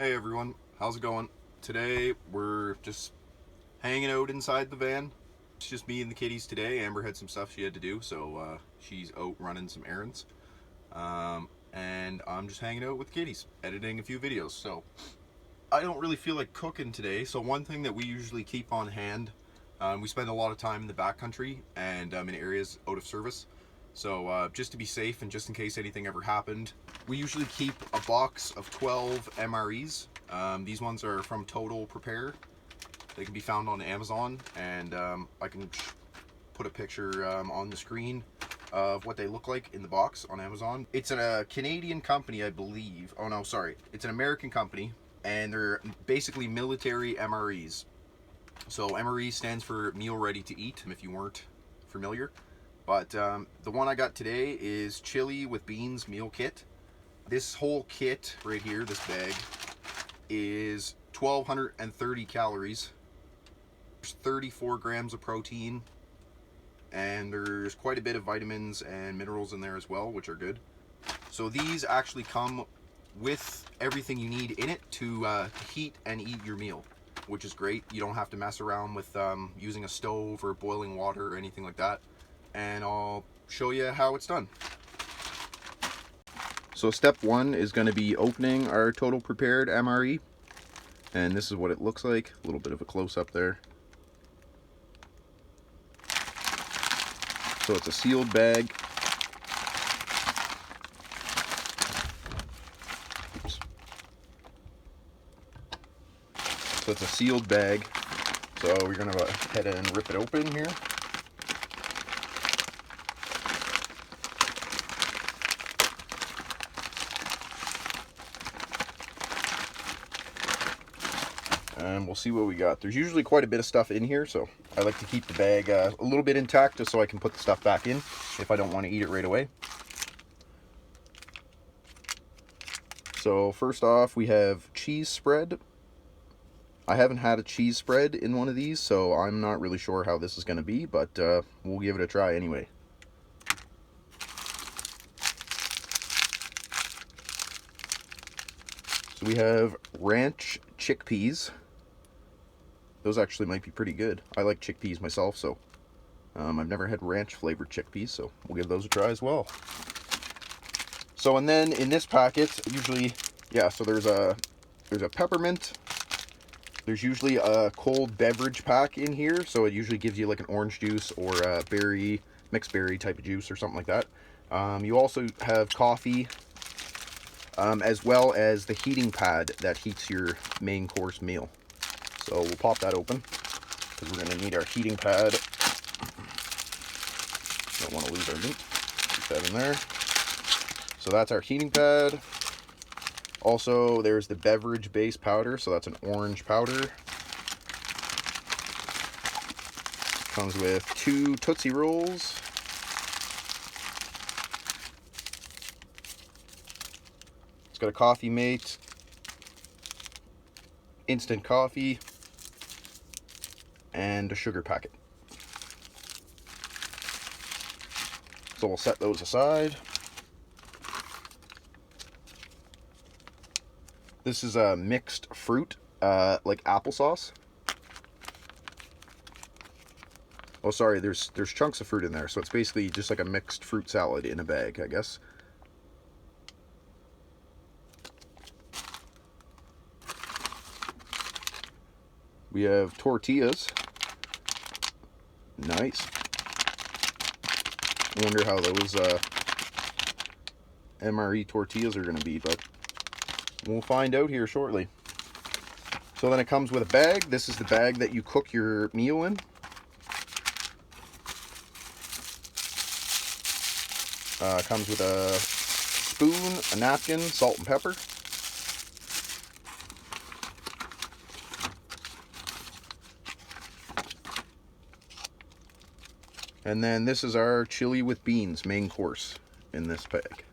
Hey everyone, how's it going? Today we're just hanging out inside the van. It's just me and the kitties today. Amber had some stuff she had to do, so she's out running some errands. And I'm just hanging out with the kitties, editing a few videos. So I don't really feel like cooking today. So one thing that we usually keep on hand, we spend a lot of time in the backcountry and in areas out of service. So just to be safe and just in case anything ever happened, we usually keep a box of 12 MREs. These ones are from Total Prepare. They can be found on Amazon, and I can put a picture on the screen of what they look like in the box on Amazon. It's a Canadian company, I believe. Oh no, sorry. It's an American company, and they're basically military MREs. So MRE stands for meal ready to eat, if you weren't familiar. But the one I got today is chili with beans meal kit. This whole kit right here, this bag, is 1,230 calories. There's 34 grams of protein, and there's quite a bit of vitamins and minerals in there as well, which are good. So these actually come with everything you need in it to heat and eat your meal, which is great. You don't have to mess around with using a stove or boiling water or anything like that. And I'll show you how it's done. So step one is going to be opening our Total Prepared MRE, and this is what it looks like. A little bit of a close-up there. So it's a sealed bag. Oops. So it's a sealed bag. So we're going to go ahead and rip it open here. And we'll see what we got. There's usually quite a bit of stuff in here, so I like to keep the bag a little bit intact just so I can put the stuff back in if I don't want to eat it right away. So first off, we have cheese spread. I haven't had a cheese spread in one of these, so I'm not really sure how this is going to be, but we'll give it a try anyway. So we have ranch chickpeas. Those actually might be pretty good. I like chickpeas myself, so I've never had ranch flavored chickpeas, so we'll give those a try as well. So, and then in this packet, usually, yeah, so there's a peppermint. There's usually a cold beverage pack in here, so it usually gives you like an orange juice or a berry, mixed berry type of juice or something like that. You also have coffee, as well as the heating pad that heats your main course meal. So we'll pop that open because we're going to need our heating pad. Don't want to lose our meat. Keep that in there. So that's our heating pad. Also, there's the beverage base powder. So that's an orange powder. Comes with 2 Tootsie Rolls. It's got a Coffee Mate, instant coffee, and a sugar packet. So we'll set those aside. This is a mixed fruit, like applesauce. Oh, sorry, there's chunks of fruit in there, so it's basically just like a mixed fruit salad in a bag, I guess. We have tortillas. Nice. I wonder how those MRE tortillas are going to be, but we'll find out here shortly. So then it comes with a bag. This is the bag that you cook your meal in. Comes with a spoon, a napkin, salt and pepper. And then this is our chili with beans main course in this bag.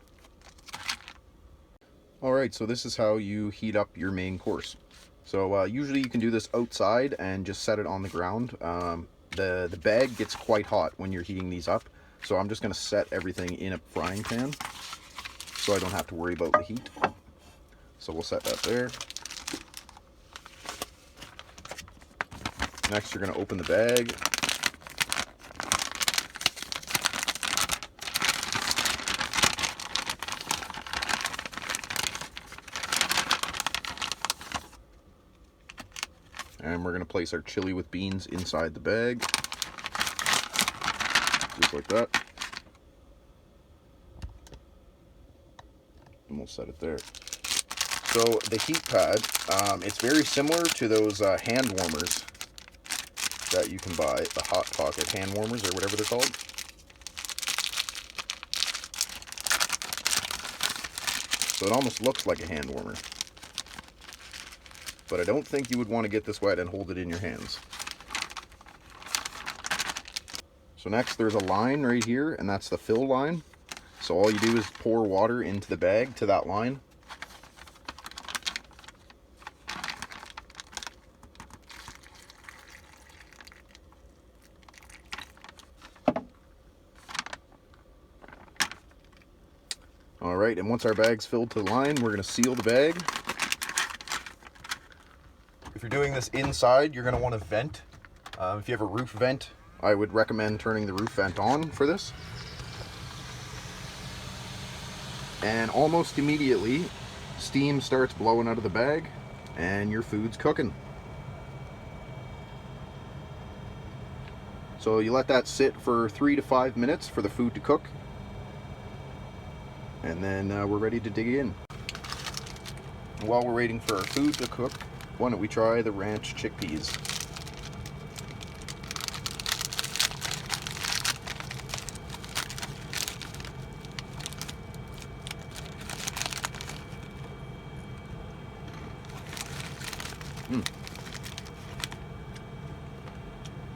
Alright, so this is how you heat up your main course. So usually you can do this outside and just set it on the ground. The bag gets quite hot when you're heating these up, so I'm just going to set everything in a frying pan so I don't have to worry about the heat. So we'll set that there. Next, you're going to open the bag. And we're going to place our chili with beans inside the bag. Just like that. And we'll set it there. So the heat pad, it's very similar to those hand warmers that you can buy, the Hot Pocket hand warmers or whatever they're called. So it almost looks like a hand warmer. But I don't think you would want to get this wet and hold it in your hands. So next there's a line right here, and that's the fill line. So all you do is pour water into the bag to that line. Alright, and once our bag's filled to the line, we're going to seal the bag. If you're doing this inside, you're going to want to vent. If you have a roof vent, I would recommend turning the roof vent on for this. And almost immediately, steam starts blowing out of the bag, and your food's cooking. So you let that sit for 3 to 5 minutes for the food to cook. And then we're ready to dig in. While we're waiting for our food to cook, why don't we try the ranch chickpeas?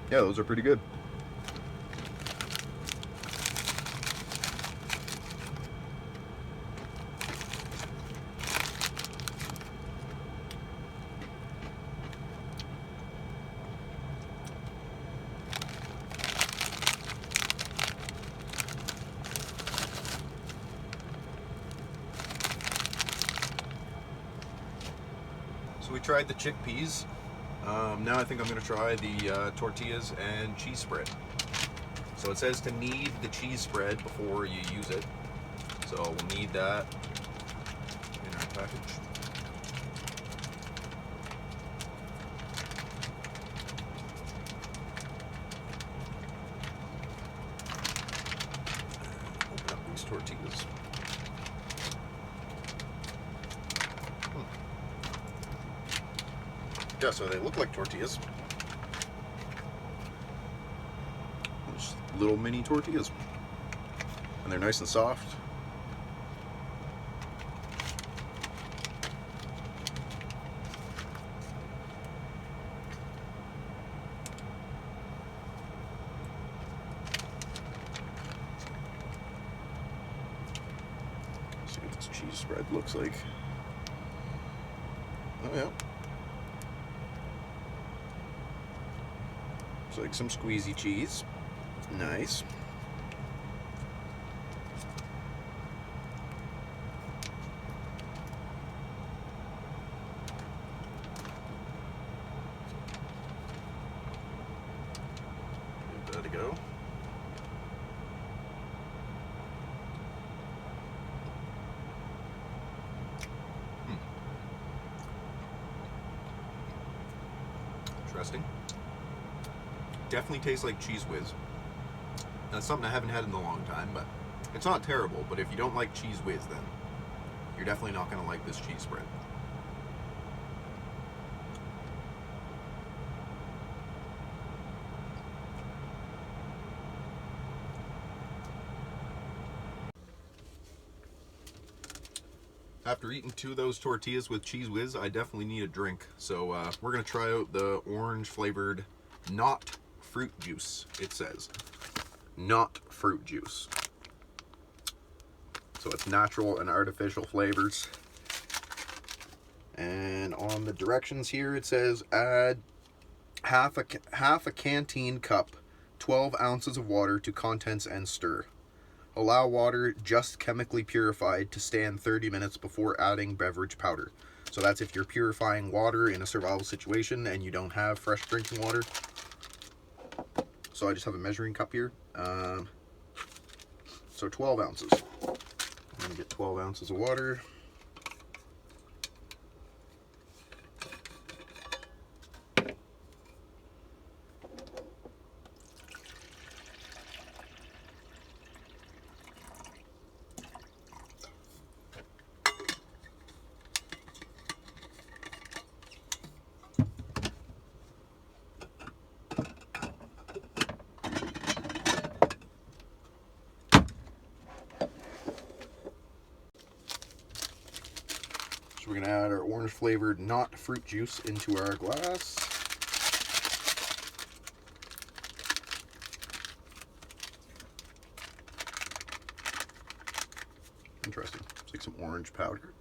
Yeah, those are pretty good. So we tried the chickpeas. Now I think I'm going to try the tortillas and cheese spread. So it says to knead the cheese spread before you use it. So we'll knead that in our package. Open up these tortillas. Yeah, so they look like tortillas. Just little mini tortillas. And they're nice and soft. Let's see what this cheese spread looks like. Oh yeah. Like some squeezy cheese. Nice. Give that a go. Interesting. Definitely tastes like Cheese Whiz. That's something I haven't had in a long time, but it's not terrible. But if you don't like Cheese Whiz, then you're definitely not going to like this cheese spread. After eating 2 of those tortillas with Cheese Whiz, I definitely need a drink. So we're going to try out the orange flavored not fruit juice. It says not fruit juice, so it's natural and artificial flavors. And on the directions here it says add half a canteen cup, 12 ounces of water to contents and stir. Allow water just chemically purified to stand 30 minutes before adding beverage powder. So that's if you're purifying water in a survival situation and you don't have fresh drinking water. So I just have a measuring cup here. So 12 ounces. I'm going to get 12 ounces of water. So we're going to add our orange flavored not fruit juice into our glass. Interesting. It's like some orange powder.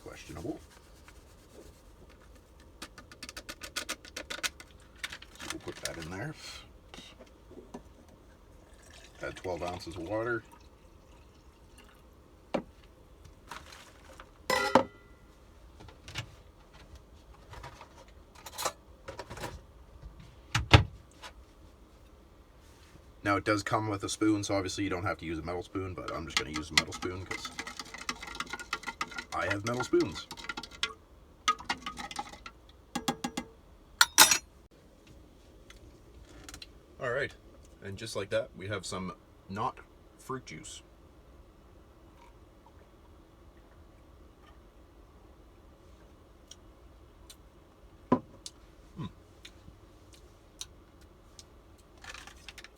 Questionable. So we'll put that in there. Add 12 ounces of water. Now it does come with a spoon, so obviously you don't have to use a metal spoon, but I'm just going to use a metal spoon because I have metal spoons. Alright, and just like that, we have some not fruit juice.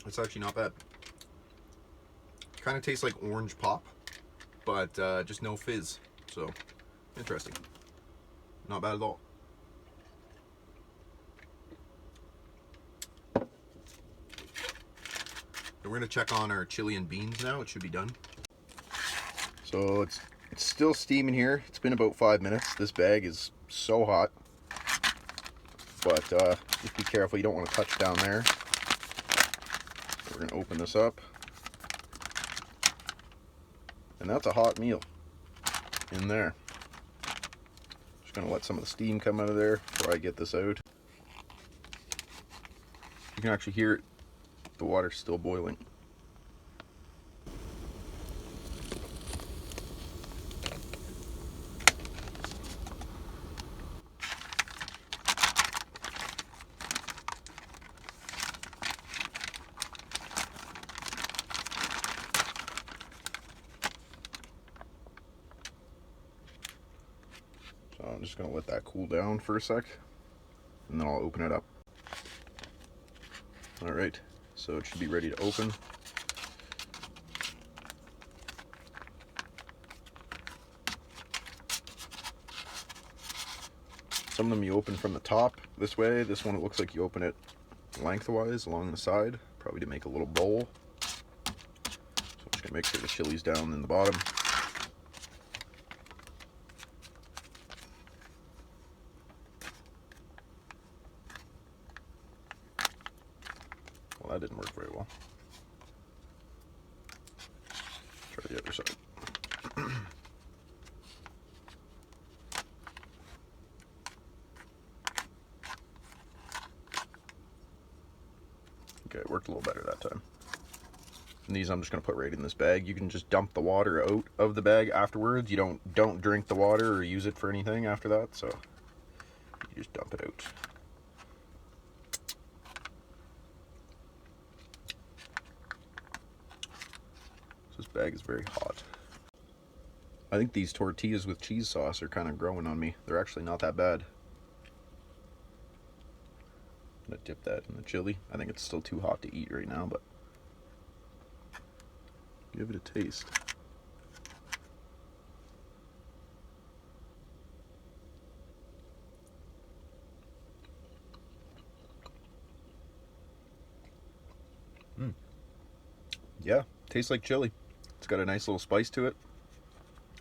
It's actually not bad. Kind of tastes like orange pop, but just no fizz. So, interesting. Not bad at all. And we're going to check on our chili and beans now. It should be done. So it's still steaming here. It's been about 5 minutes. This bag is so hot. But just be careful. You don't want to touch down there. We're going to open this up. And that's a hot meal in there. Just going to let some of the steam come out of there before I get this out. You can actually hear it. The water's still boiling. So I'm just going to let that cool down for a sec, and then I'll open it up. Alright, so it should be ready to open. Some of them you open from the top this way. This one it looks like you open it lengthwise along the side, probably to make a little bowl. So I'm just going to make sure the chili's down in the bottom. Well, that didn't work very well. Try the other side. Okay, it worked a little better that time. And these I'm just going to put right in this bag. You can just dump the water out of the bag afterwards. You don't drink the water or use it for anything after that, so you just dump it out. This bag is very hot. I think these tortillas with cheese sauce are kind of growing on me. They're actually not that bad. I'm gonna dip that in the chili. I think it's still too hot to eat right now, but give it a taste. Yeah, tastes like chili. It's got a nice little spice to it.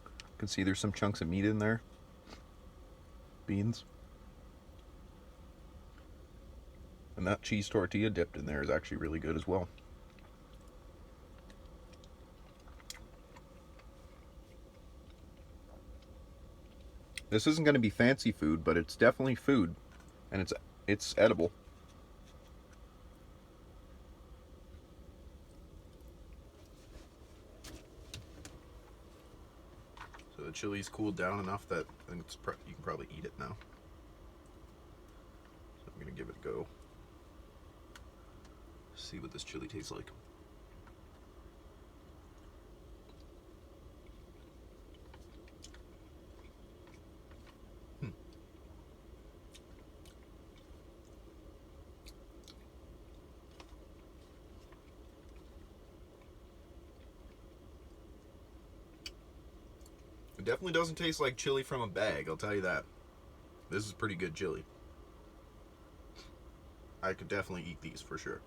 You can see there's some chunks of meat in there. Beans. And that cheese tortilla dipped in there is actually really good as well. This isn't going to be fancy food, but it's definitely food, and it's edible. So the chili's cooled down enough that I think you can probably eat it now. So I'm gonna give it a go. See what this chili tastes like. It definitely doesn't taste like chili from a bag, I'll tell you that. This is pretty good chili. I could definitely eat these for sure.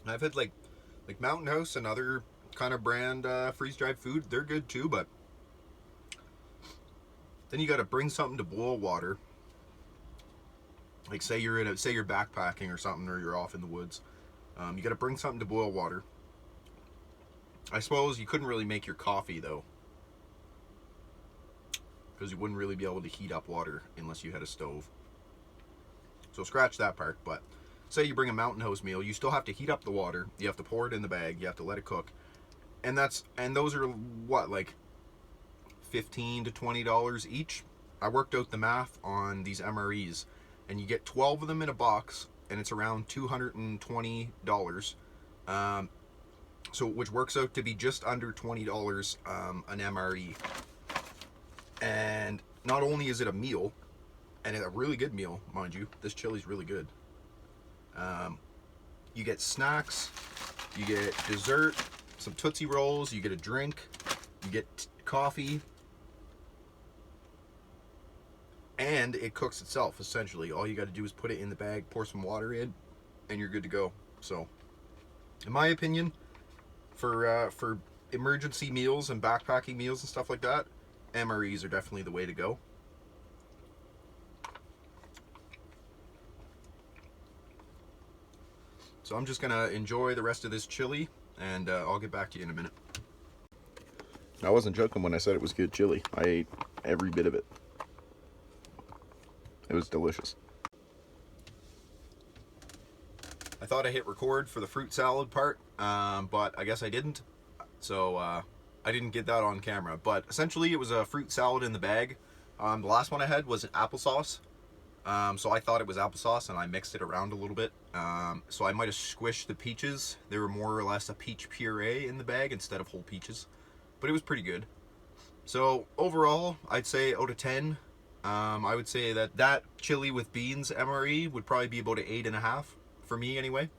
I've had like Mountain House and other kind of brand freeze-dried food. They're good too, but then you got to bring something to boil water. Like say you're backpacking or something, or you're off in the woods. You got to bring something to boil water. I suppose you couldn't really make your coffee though, because you wouldn't really be able to heat up water unless you had a stove. So scratch that part. But say you bring a Mountain House meal, you still have to heat up the water. You have to pour it in the bag. You have to let it cook, and those are what, like $15 to $20 each. I worked out the math on these MREs, and you get 12 of them in a box, and it's around $220. So which works out to be just under $20 an MRE. And not only is it a meal, and a really good meal, mind you, this chili's really good. You get snacks, you get dessert, some Tootsie Rolls, you get a drink, you get coffee, and it cooks itself essentially. All you got to do is put it in the bag, pour some water in, and you're good to go. So, in my opinion, for emergency meals and backpacking meals and stuff like that, MREs are definitely the way to go. So I'm just gonna enjoy the rest of this chili, and I'll get back to you in a minute. I wasn't joking when I said it was good chili. I ate every bit of it. It was delicious. I thought I hit record for the fruit salad part, but I guess I didn't. So I didn't get that on camera. But essentially it was a fruit salad in the bag. The last one I had was applesauce. So I thought it was applesauce, and I mixed it around a little bit. So I might have squished the peaches. They were more or less a peach puree in the bag instead of whole peaches. But it was pretty good. So overall, I'd say out of 10, I would say that chili with beans MRE would probably be about an 8.5 for me anyway.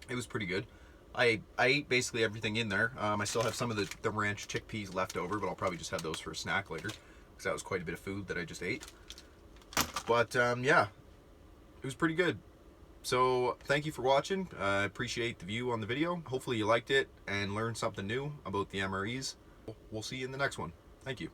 It was pretty good. I ate basically everything in there. I still have some of the ranch chickpeas left over, but I'll probably just have those for a snack later, because that was quite a bit of food that I just ate. But yeah, it was pretty good. So thank you for watching. I appreciate the view on the video. Hopefully you liked it and learned something new about the MREs. We'll see you in the next one. Thank you.